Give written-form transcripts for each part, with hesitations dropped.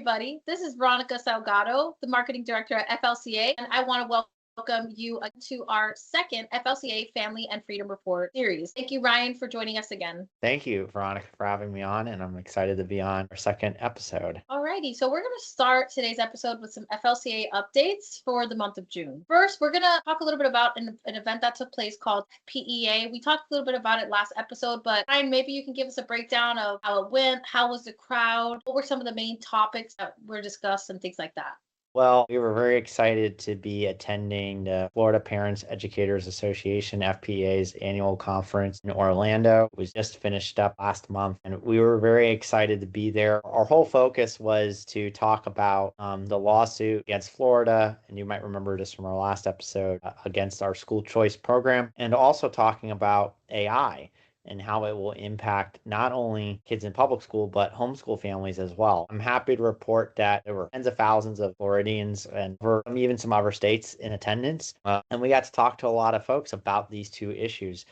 everybody. This is Veronica Salgado, the marketing director at FLCA, and I want to welcome you to our second FLCA Family and Freedom Report series. Thank you, Ryan, for joining us again. Thank you, Veronica, for having me on, and I'm excited to be on our second episode. Alrighty, so we're going to start today's episode with some FLCA updates for the month of June. First, we're going to talk a little bit about an event that took place called PEA. We talked a little bit about it last episode, but Ryan, maybe you can give us a breakdown of how it went, how was the crowd, what were some of the main topics that were discussed, and things like that. Well, we were very excited to be attending the Florida Parents Educators Association, FPA's annual conference in Orlando. It was just finished up last month, and we were very excited to be there. Our whole focus was to talk about the lawsuit against Florida, and you might remember this from our last episode, against our school choice program, and also talking about AI and how it will impact not only kids in public school, but homeschool families as well. I'm happy to report that there were tens of thousands of Floridians and even some other states in attendance. And we got to talk to a lot of folks about these two issues.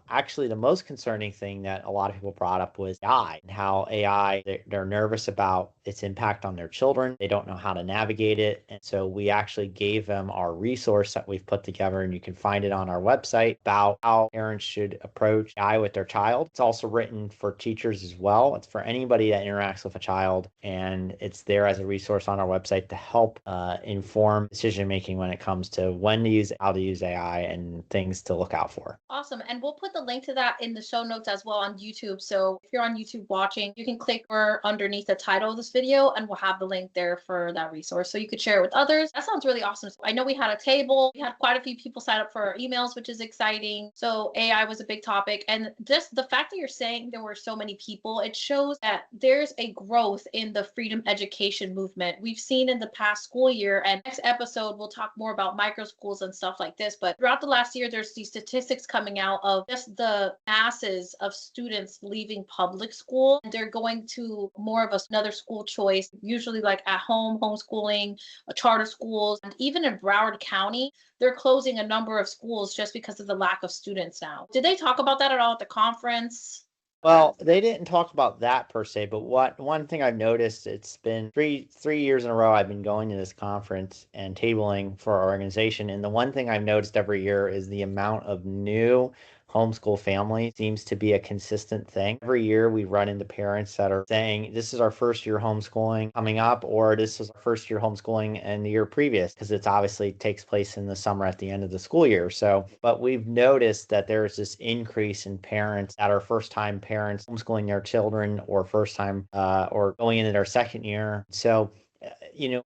Actually, the most concerning thing that a lot of people brought up was AI and how AI, they're nervous about its impact on their children. They don't know how to navigate it. And so we actually gave them our resource that we've put together, and you can find it on our website about how parents should approach AI with their child. It's also written for teachers as well. It's for anybody that interacts with a child, and it's there as a resource on our website to help inform decision making when it comes to when to use, how to use AI, and things to look out for. Awesome. And we'll put the link to that in the show notes as well on YouTube. So if you're on YouTube watching, you can click underneath the title of this video and we'll have the link there for that resource. So you could share it with others. That sounds really awesome. I know we had a table. We had quite a few people sign up for our emails, which is exciting. So AI was a big topic. And just the fact that you're saying there were so many people, it shows that there's a growth in the freedom education movement. We've seen in the past school year, and next episode, we'll talk more about micro schools and stuff like this. But throughout the last year, there's these statistics coming out of just the masses of students leaving public school, and they're going to more of another school choice, usually like at home, homeschooling, charter schools, and even in Broward County, they're closing a number of schools just because of the lack of students now. Did they talk about that at all at the conference? Well, they didn't talk about that per se, but one thing I've noticed, it's been three years in a row I've been going to this conference and tabling for our organization, and the one thing I've noticed every year is the amount of new homeschool family seems to be a consistent thing. Every year we run into parents that are saying, this is our first year homeschooling coming up, or this is our first year homeschooling and the year previous, because it's obviously takes place in the summer at the end of the school year. So, but we've noticed that there's this increase in parents that are first time parents homeschooling their children, or first time or going into their second year. So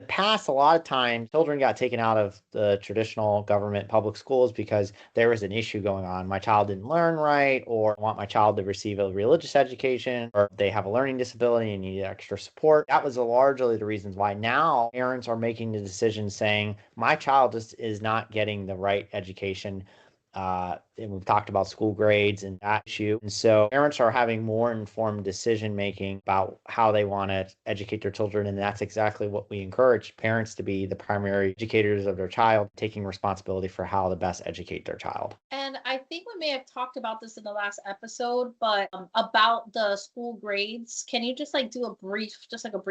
past, a lot of times children got taken out of the traditional government public schools because there was an issue going on. My child didn't learn right, or I want my child to receive a religious education, or they have a learning disability and need extra support. That was largely the reasons why. Now parents are making the decision saying, my child just is not getting the right education. And we've talked about school grades and that issue. And so parents are having more informed decision making about how they want to educate their children. And that's exactly what we encourage parents to be: the primary educators of their child, taking responsibility for how to best educate their child. And I think we may have talked about this in the last episode, but about the school grades. Can you just do a brief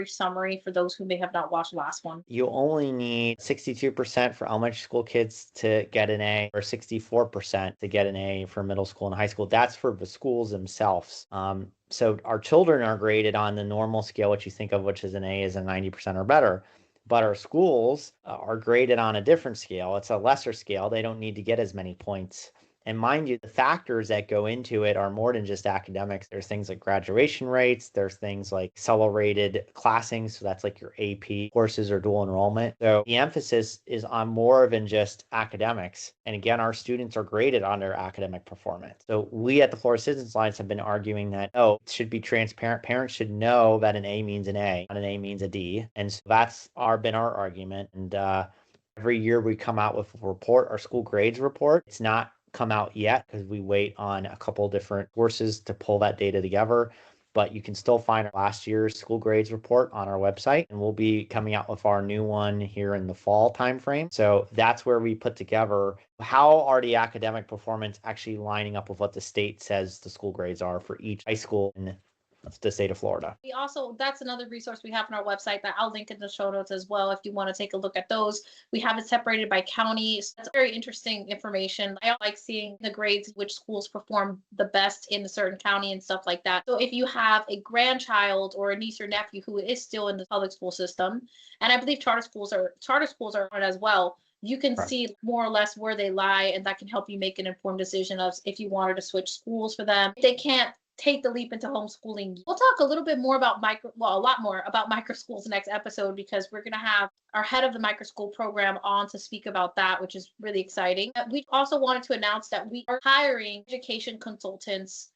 summary for those who may have not watched the last one? You only need 62% for elementary school kids to get an A, or 64% to get an A for middle school and high school. That's for the schools themselves. So our children are graded on the normal scale, which you think of, which is an A is a 90% or better. But our schools are graded on a different scale. It's a lesser scale. They don't need to get as many points. And mind you, the factors that go into it are more than just academics. There's things like graduation rates. There's things like accelerated classing. So that's like your AP courses or dual enrollment. So the emphasis is on more than just academics. And again, our students are graded on their academic performance. So we at the Florida Citizens Alliance have been arguing that, it should be transparent. Parents should know that an A means an A, not an A means a D. And so that's been our argument. And every year we come out with a report, our school grades report. It's not come out yet because we wait on a couple different sources to pull that data together, but you can still find our last year's school grades report on our website, and we'll be coming out with our new one here in the fall timeframe. So that's where we put together how are the academic performance actually lining up with what the state says the school grades are for each high school and the state of Florida. We also, that's another resource we have on our website that I'll link in the show notes as well if you want to take a look at those. We have it separated by county. So that's very interesting information. I like seeing the grades, which schools perform the best in a certain county and stuff like that. So if you have a grandchild or a niece or nephew who is still in the public school system, and I believe charter schools are on it as well, you can Right. see more or less where they lie, and that can help you make an informed decision of if you wanted to switch schools for them. If they can't take the leap into homeschooling. We'll talk a little bit more about a lot more about micro schools next episode, because we're going to have our head of the micro school program on to speak about that, which is really exciting. We also wanted to announce that we are hiring education consultants,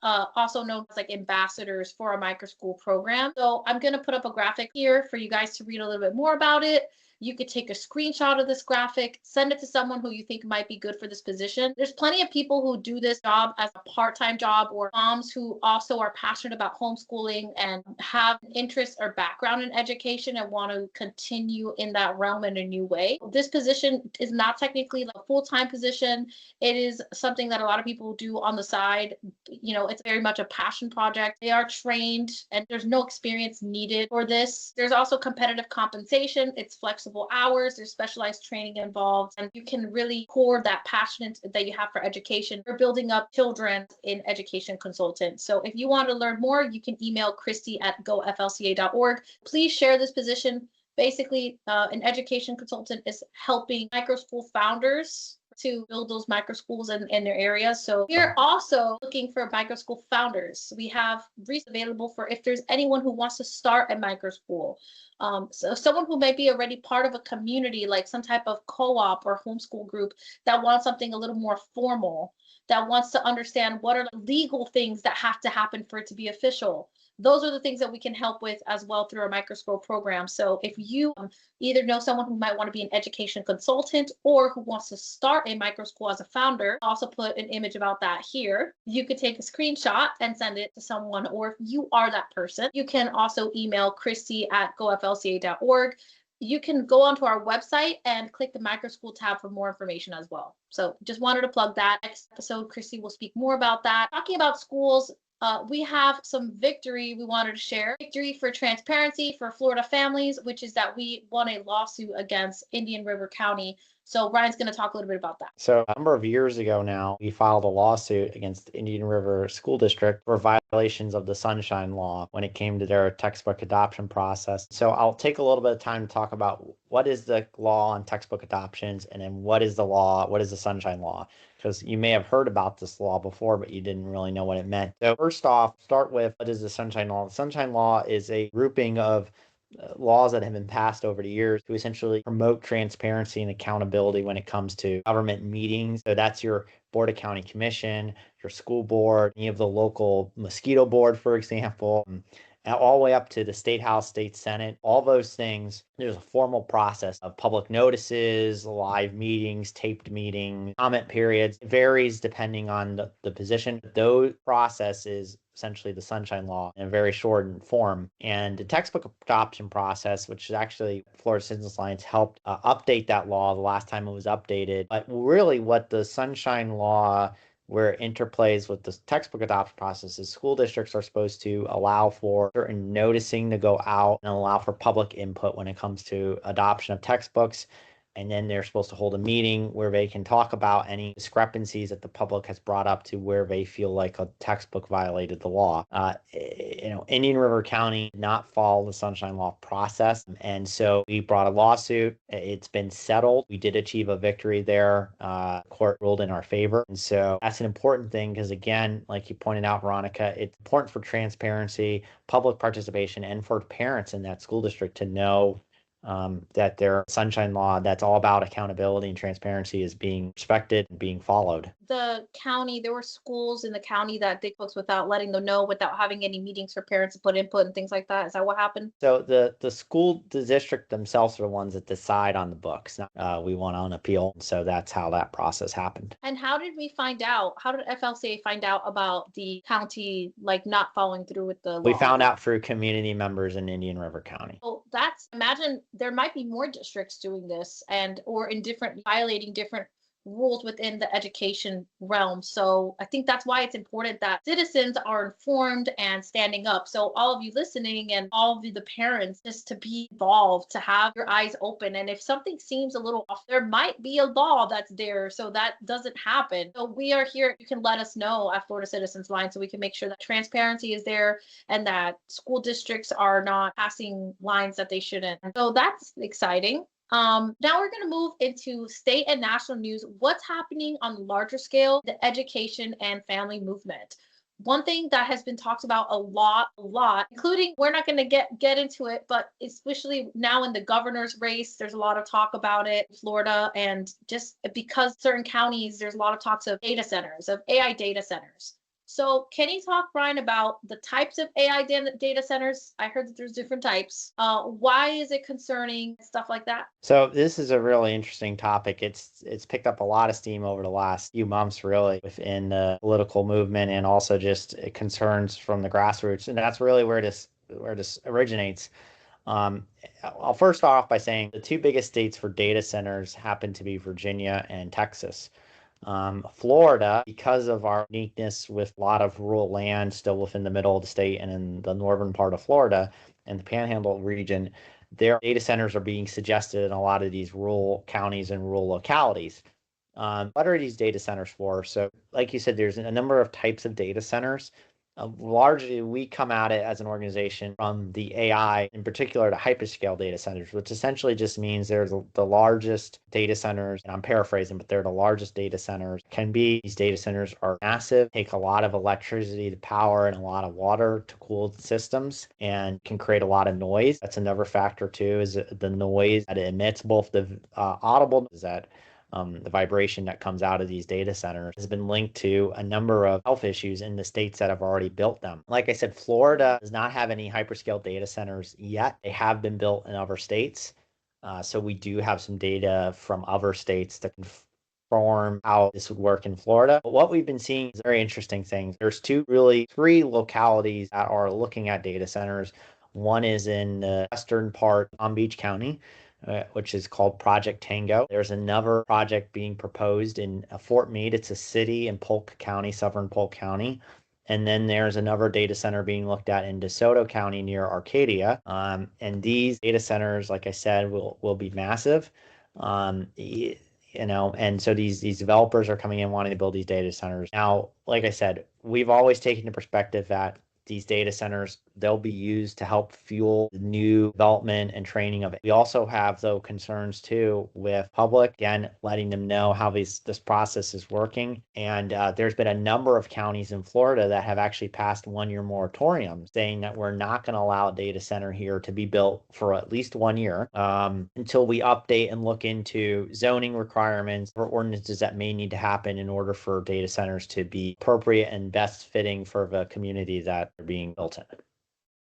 also known as like ambassadors for our micro school program. So I'm going to put up a graphic here for you guys to read a little bit more about it. You could take a screenshot of this graphic, send it to someone who you think might be good for this position. There's plenty of people who do this job as a part-time job, or moms who also are passionate about homeschooling and have an interest or background in education and want to continue in that realm in a new way. This position is not technically like a full-time position. It is something that a lot of people do on the side. It's very much a passion project. They are trained and there's no experience needed for this. There's also competitive compensation. It's flexible hours, there's specialized training involved, and you can really pour that passion that you have for education. We're building up children in education consultants. So if you want to learn more, you can email Christy at goflca.org. Please share this position. Basically, an education consultant is helping micro school founders to build those micro schools in their areas. So we're also looking for micro school founders. We have resources available for if there's anyone who wants to start a micro school. So someone who may be already part of a community, like some type of co-op or homeschool group that wants something a little more formal, that wants to understand what are the legal things that have to happen for it to be official. Those are the things that we can help with as well through our micro school program. So if you either know someone who might want to be an education consultant or who wants to start a micro school as a founder, I'll also put an image about that here. You could take a screenshot and send it to someone, or if you are that person, you can also email Christy at goflca.org. You can go onto our website and click the micro school tab for more information as well. So just wanted to plug that. Next episode, Christy will speak more about that. Talking about schools, we have some victory we wanted to share. Victory for transparency for Florida families, which is that we won a lawsuit against Indian River County. So Ryan's going to talk a little bit about that. So a number of years ago now, we filed a lawsuit against the Indian River School District for violations of the Sunshine Law when it came to their textbook adoption process. So I'll take a little bit of time to talk about what is the law on textbook adoptions, and then what is the Sunshine Law? Because you may have heard about this law before, but you didn't really know what it meant. So first off, start with what is the Sunshine Law? The Sunshine Law is a grouping of laws that have been passed over the years to essentially promote transparency and accountability when it comes to government meetings. So that's your Board of County Commission, your school board, any of the local mosquito board, for example, and all the way up to the State House, State Senate, all those things. There's a formal process of public notices, live meetings, taped meetings, comment periods. It varies depending on the position. Those processes essentially the Sunshine Law in a very shortened form. And the textbook adoption process, which is actually Florida Citizens Alliance helped update that law the last time it was updated. But really what the Sunshine Law, where it interplays with the textbook adoption process, is school districts are supposed to allow for certain noticing to go out and allow for public input when it comes to adoption of textbooks. And then they're supposed to hold a meeting where they can talk about any discrepancies that the public has brought up to where they feel like a textbook violated the law. Indian River County did not follow the Sunshine Law process. And so we brought a lawsuit. It's been settled. We did achieve a victory there. Court ruled in our favor. And so that's an important thing because, again, like you pointed out, Veronica, it's important for transparency, public participation, and for parents in that school district to know that their Sunshine Law, that's all about accountability and transparency, is being respected and being followed. The county, there were schools in the county that did books without letting them know, without having any meetings for parents to put input and things like that. Is that what happened? So the district themselves are the ones that decide on the books. We went on appeal. So that's how that process happened. And how did we find out? How did FLCA find out about the county not following through with the law? We found out through community members in Indian River County. So imagine there might be more districts doing this or in violating different rules within the education realm. So I think that's why it's important that citizens are informed and standing up. So all of you listening and all of you, the parents, just to be involved, to have your eyes open. And if something seems a little off, there might be a law that's there so that doesn't happen. So we are here. You can let us know at Florida Citizens Line so we can make sure that transparency is there and that school districts are not passing lines that they shouldn't. So that's exciting. Now we're going to move into state and national news. What's happening on the larger scale, the education and family movement. One thing that has been talked about a lot, including we're not going to get into it, but especially now in the governor's race, there's a lot of talk about it in Florida, and just because certain counties, there's a lot of talks of data centers, of AI data centers. So can you talk, Brian, about the types of AI data centers? I heard that there's different types. Why is it concerning, stuff like that? So this is a really interesting topic. It's picked up a lot of steam over the last few months, really, within the political movement, and also just concerns from the grassroots. And that's really where this originates. Um, I'll first start off by saying the two biggest states for data centers happen to be Virginia and Texas. Florida, because of our uniqueness with a lot of rural land still within the middle of the state and in the northern part of Florida and the Panhandle region, their data centers are being suggested in a lot of these rural counties and rural localities. What are these data centers for? So, like you said, there's a number of types of data centers. Largely, we come at it as an organization from the AI, in particular, to hyperscale data centers, which essentially just means they're the largest data centers, and I'm paraphrasing, but they're the largest data centers can be. These data centers are massive, take a lot of electricity to power and a lot of water to cool the systems, and can create a lot of noise. That's another factor too, is the noise that it emits, both the audible is that the vibration that comes out of these data centers has been linked to a number of health issues in the states that have already built them. Like I said, Florida does not have any hyperscale data centers yet. They have been built in other states. So we do have some data from other states that confirm how this would work in Florida. But what we've been seeing is very interesting things. There's three localities that are looking at data centers. One is in the western part, Palm Beach County, which is called Project Tango. There's another project being proposed in Fort Meade. It's a city in Polk County, southern Polk County. And then there's another data center being looked at in DeSoto County near Arcadia. And these data centers, like I said, will be massive. And so these developers are coming in wanting to build these data centers. Now, like I said, we've always taken the perspective that these data centers, they'll be used to help fuel the new development and training of it. We also have, though, concerns too with public, again, letting them know how this process is working. And there's been a number of counties in Florida that have actually passed one-year moratoriums saying that we're not going to allow a data center here to be built for at least 1 year until we update and look into zoning requirements or ordinances that may need to happen in order for data centers to be appropriate and best fitting for the community that they're being built in.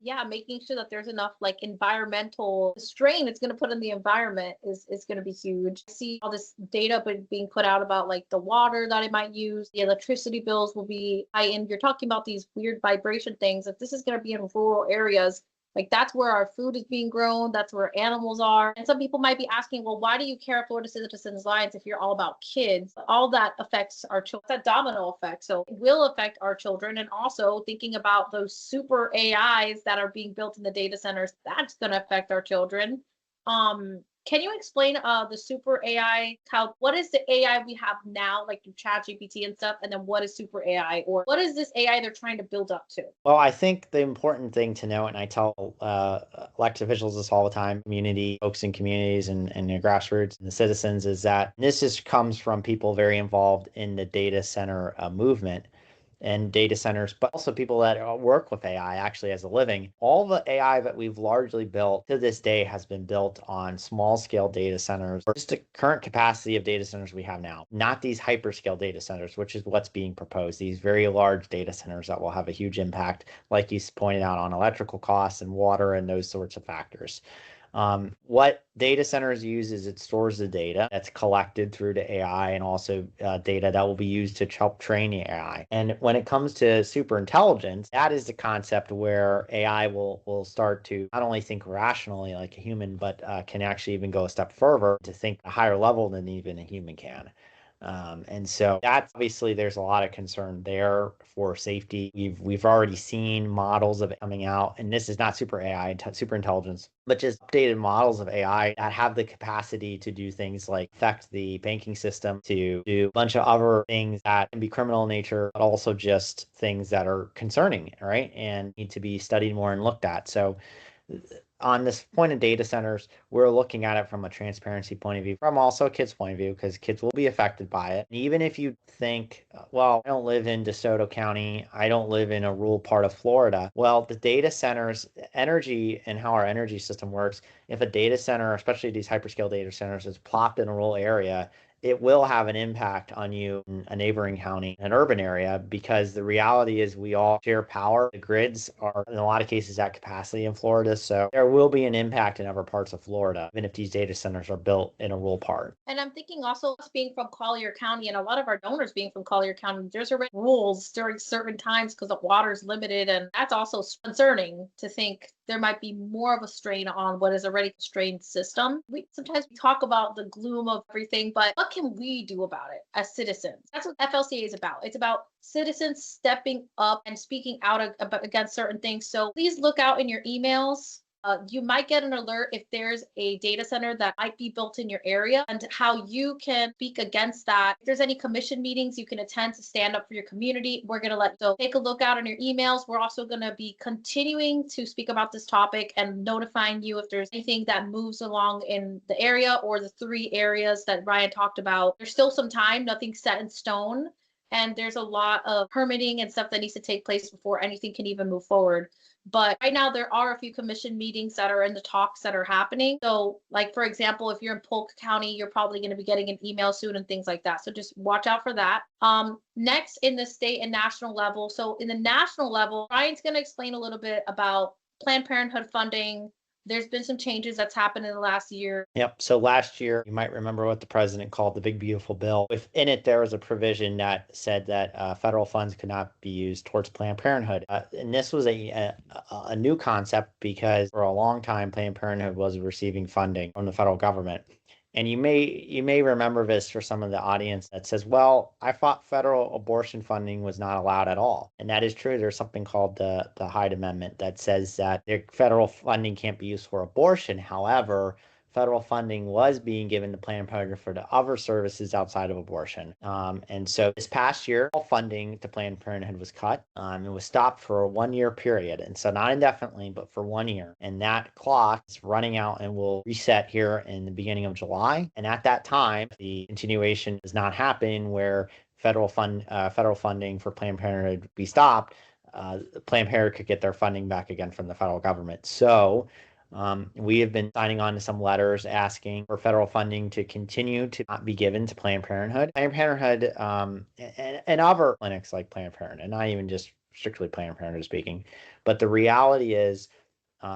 Yeah, making sure that there's enough like environmental strain it's going to put in the environment is going to be huge. I see all this data being put out about like the water that it might use, the electricity bills will be high, and you're talking about these weird vibration things. If this is going to be in rural areas, like that's where our food is being grown, that's where animals are. And some people might be asking, well, why do you care Florida Citizens Alliance if you're all about kids? All that affects our children. That domino effect. So it will affect our children. And also thinking about those super AIs that are being built in the data centers, that's going to affect our children. Can you explain the super AI? What is the AI we have now, like through ChatGPT and stuff, and then what is super AI, or what is this AI they're trying to build up to? Well, I think the important thing to know, and I tell elected officials this all the time, community folks in communities and the grassroots and the citizens, is that comes from people very involved in the data center movement and data centers, but also people that work with AI actually as a living. All the AI that we've largely built to this day has been built on small scale data centers, or just the current capacity of data centers we have now, not these hyperscale data centers, which is what's being proposed, these very large data centers that will have a huge impact, like you pointed out, on electrical costs and water and those sorts of factors. What data centers use is it stores the data that's collected through the AI, and also data that will be used to help train the AI. And when it comes to super intelligence, that is the concept where AI will start to not only think rationally like a human, but can actually even go a step further to think a higher level than even a human can. And so that's obviously there's a lot of concern there for safety. We've already seen models of it coming out, and this is not super AI, super intelligence, but just updated models of AI that have the capacity to do things like affect the banking system, to do a bunch of other things that can be criminal in nature, but also just things that are concerning, right? And need to be studied more and looked at. So on this point of data centers, we're looking at it from a transparency point of view, from also a kid's point of view, because kids will be affected by it. And even if you think, well, I don't live in DeSoto County, I don't live in a rural part of Florida. Well, the data centers, energy and how our energy system works, if a data center, especially these hyperscale data centers, is plopped in a rural area, it will have an impact on you in a neighboring county, an urban area, because the reality is we all share power. The grids are, in a lot of cases, at capacity in Florida. So there will be an impact in other parts of Florida, even if these data centers are built in a rural part. And I'm thinking also us being from Collier County and a lot of our donors being from Collier County, there's already rules during certain times because the water's limited. And that's also concerning to think there might be more of a strain on what is already a strained system. We sometimes we talk about the gloom of everything, but what can we do about it as citizens? That's what FLCA is about. It's about citizens stepping up and speaking out against certain things. So please look out in your emails. You might get an alert if there's a data center that might be built in your area and how you can speak against that. If there's any commission meetings you can attend to stand up for your community, we're going to let you so take a look out on your emails. We're also going to be continuing to speak about this topic and notifying you if there's anything that moves along in the area or the 3 areas that Ryan talked about. There's still some time, nothing set in stone. And there's a lot of permitting and stuff that needs to take place before anything can even move forward. But right now, there are a few commission meetings that are in the talks that are happening. So, like, for example, if you're in Polk County, you're probably going to be getting an email soon and things like that. So just watch out for that. Next, in the state and national level. So in the national level, Ryan's going to explain a little bit about Planned Parenthood funding. There's been some changes that's happened in the last year. Yep. So last year, you might remember what the president called the Big Beautiful Bill. Within it, there was a provision that said that federal funds could not be used towards Planned Parenthood. And this was a new concept because for a long time, Planned Parenthood was receiving funding from the federal government. And you may remember this for some of the audience that says, well, I thought federal abortion funding was not allowed at all. And that is true. There's something called the Hyde Amendment that says that the federal funding can't be used for abortion. However, federal funding was being given to Planned Parenthood for the other services outside of abortion. And so this past year, all funding to Planned Parenthood was cut. It was stopped for a 1-year period. And so not indefinitely, but for 1 year. And that clock is running out and will reset here in the beginning of July. And at that time, the continuation does not happen where federal funding for Planned Parenthood be stopped. Planned Parenthood could get their funding back again from the federal government. So we have been signing on to some letters asking for federal funding to continue to not be given to Planned Parenthood. Planned Parenthood and other clinics like Planned Parenthood, not even just strictly Planned Parenthood speaking. But the reality is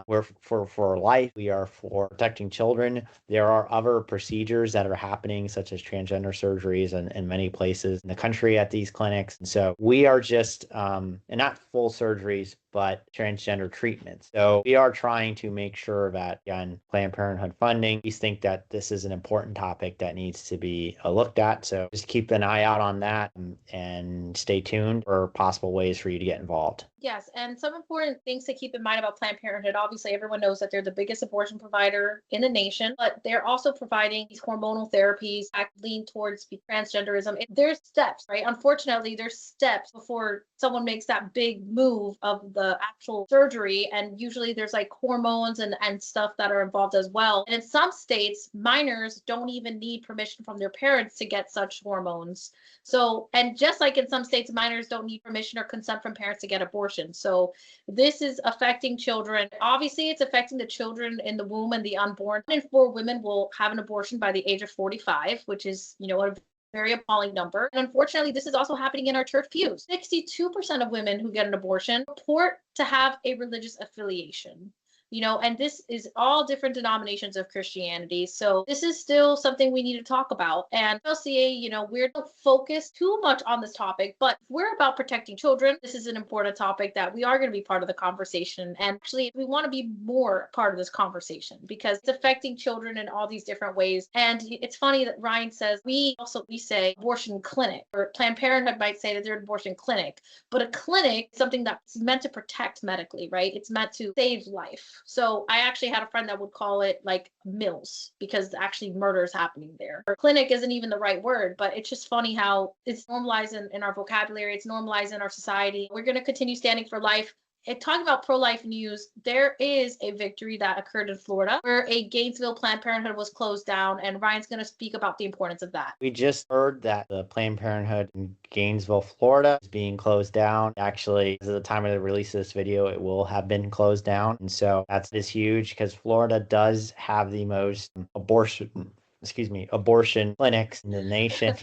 we're for life. We are for protecting children. There are other procedures that are happening, such as transgender surgeries in many places in the country at these clinics. And so we are just, and not full surgeries, but transgender treatments. So we are trying to make sure that, again, Planned Parenthood funding, we think that this is an important topic that needs to be looked at. So just keep an eye out on that and stay tuned for possible ways for you to get involved. Yes, and some important things to keep in mind about Planned Parenthood. Obviously, everyone knows that they're the biggest abortion provider in the nation, but they're also providing these hormonal therapies that lean towards transgenderism. There's steps, right? Unfortunately, there's steps before someone makes that big move of the actual surgery. And usually there's like hormones and stuff that are involved as well. And in some states, minors don't even need permission from their parents to get such hormones. So, and just like in some states, minors don't need permission or consent from parents to get abortion. So this is affecting children. Obviously, it's affecting the children in the womb and the unborn. 1 in 4 women will have an abortion by the age of 45, which is, a very appalling number. And unfortunately, this is also happening in our church pews. 62% of women who get an abortion report to have a religious affiliation. and this is all different denominations of Christianity. So this is still something we need to talk about. And FLCA, we're not focused too much on this topic, but if we're about protecting children, this is an important topic that we are going to be part of the conversation. And actually, we want to be more part of this conversation because it's affecting children in all these different ways. And it's funny that Ryan says we say abortion clinic, or Planned Parenthood might say that they're an abortion clinic, but a clinic is something that's meant to protect medically, right? It's meant to save life. So I actually had a friend that would call it like mills because actually murder is happening there. Or clinic isn't even the right word, but it's just funny how it's normalized in our vocabulary. It's normalized in our society. We're going to continue standing for life. And talking about pro-life news, there is a victory that occurred in Florida where a Gainesville Planned Parenthood was closed down, and Ryan's going to speak about the importance of that. We just heard that the Planned Parenthood in Gainesville, Florida is being closed down. Actually, as of the time of the release of this video, it will have been closed down. And so that is huge because Florida does have the most abortion clinics in the nation.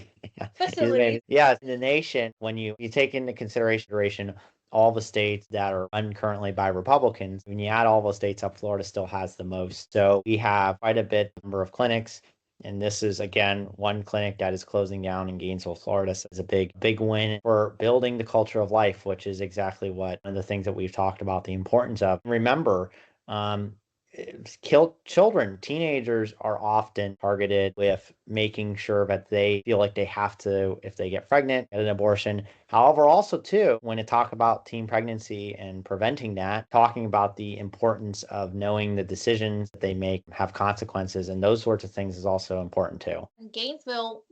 Yeah, in the nation. When you take into consideration all the states that are run currently by Republicans, when you add all those states up, Florida still has the most. So we have quite a bit number of clinics. And this is, again, one clinic that is closing down in Gainesville, Florida. So it's a big win for building the culture of life, which is exactly one of the things that we've talked about, the importance of. Remember, children, teenagers are often targeted with making sure that they feel like they have to, if they get pregnant, get an abortion. However, also too, when you talk about teen pregnancy and preventing that, talking about the importance of knowing the decisions that they make have consequences and those sorts of things is also important too. In Gainesville,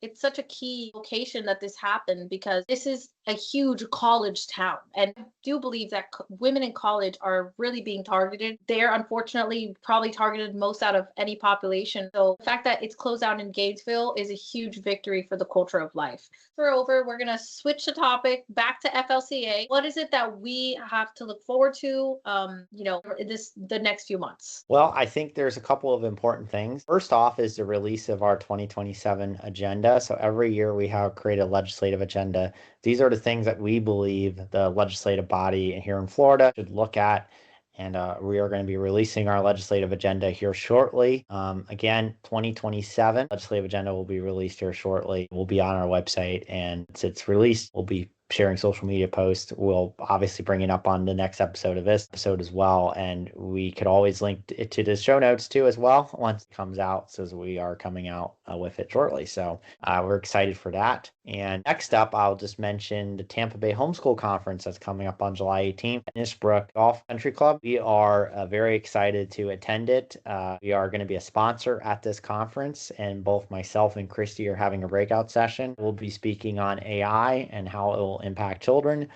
it's such a key location that this happened because this is a huge college town. And I do believe that women in college are really being targeted. They're unfortunately probably targeted most out of any population. So the fact that it's closed down in Gainesville is a huge victory for the culture of life. We're going to switch the topic back to FLCA. What is it that we have to look forward to, the next few months? Well, I think there's a couple of important things. First off is the release of our 2027 agenda. So every year we have created a legislative agenda. These are the things that we believe the legislative body here in Florida should look at. And we are going to be releasing our legislative agenda here shortly. Again, 2027 legislative agenda will be released here shortly. We'll be on our website, and once it's released, we'll be sharing social media posts. We'll obviously bring it up on the next episode of this episode as well. And we could always link it to the show notes too as well once it comes out, since we are coming out with it shortly. So we're excited for that. And next up, I'll just mention the Tampa Bay Homeschool Conference that's coming up on July 18th at Innisbrook Golf Country Club. We are very excited to attend it. We are going to be a sponsor at this conference, and both myself and Christy are having a breakout session. We'll be speaking on AI and how it will impact children.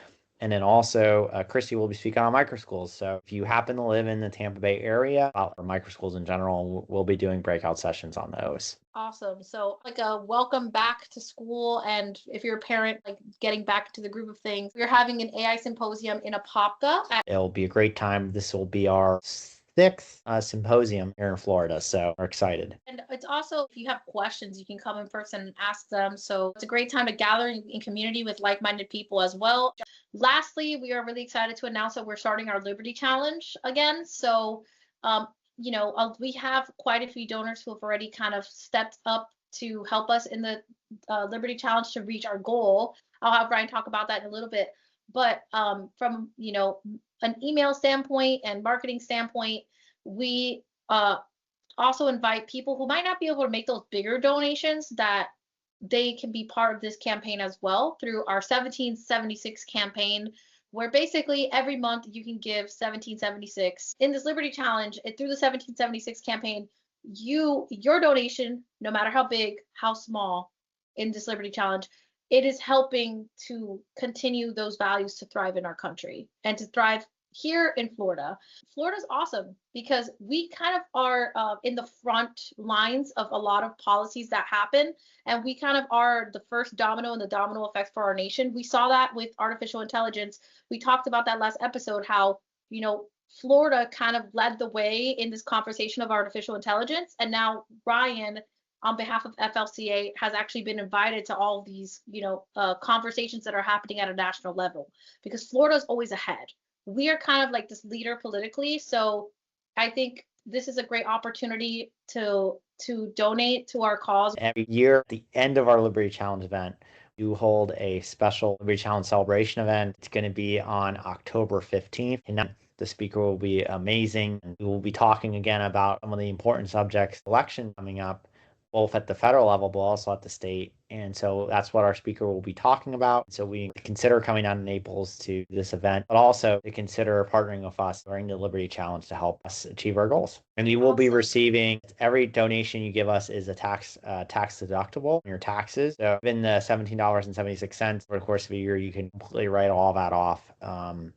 And then also, Christy will be speaking on microschools. So if you happen to live in the Tampa Bay area, or microschools in general, we'll be doing breakout sessions on those. Awesome. So a welcome back to school. And if you're a parent, getting back to the group of things, we're having an AI symposium in Apopka. It'll be a great time. This will be our 6th symposium here in Florida. So we're excited. And it's also, if you have questions, you can come in person and ask them. So it's a great time to gather in community with like-minded people as well. Lastly, we are really excited to announce that we're starting our Liberty Challenge again. So, we have quite a few donors who have already kind of stepped up to help us in the Liberty Challenge to reach our goal. I'll have Ryan talk about that in a little bit. But from, an email standpoint and marketing standpoint, we also invite people who might not be able to make those bigger donations that they can be part of this campaign as well through our 1776 campaign, where basically every month you can give 1776 in this Liberty Challenge. And through the 1776 campaign, your donation, no matter how big, how small, in this Liberty Challenge, it is helping to continue those values to thrive in our country and to thrive here in Florida. Florida's awesome because we kind of are in the front lines of a lot of policies that happen, and we kind of are the first domino in the domino effect for our nation. We saw that with artificial intelligence. We talked about that last episode, how, Florida kind of led the way in this conversation of artificial intelligence, and now Ryan, on behalf of FLCA, has actually been invited to all of these, conversations that are happening at a national level, because Florida is always ahead. We are kind of like this leader politically. So I think this is a great opportunity to donate to our cause. Every year, at the end of our Liberty Challenge event, you hold a special Liberty Challenge celebration event. It's going to be on October 15th. And the speaker will be amazing. And we will be talking again about some of the important subjects, election coming up, both at the federal level, but also at the state. And so that's what our speaker will be talking about. So we consider coming down to Naples to this event, but also to consider partnering with us during the Liberty Challenge to help us achieve our goals. And you will be receiving, every donation you give us is a tax deductible on your taxes. So even the $17.76 over the course of a year, you can completely write all that off.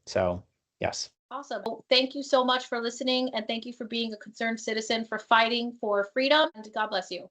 So yes. Awesome. Well, thank you so much for listening, and thank you for being a concerned citizen, for fighting for freedom, and God bless you.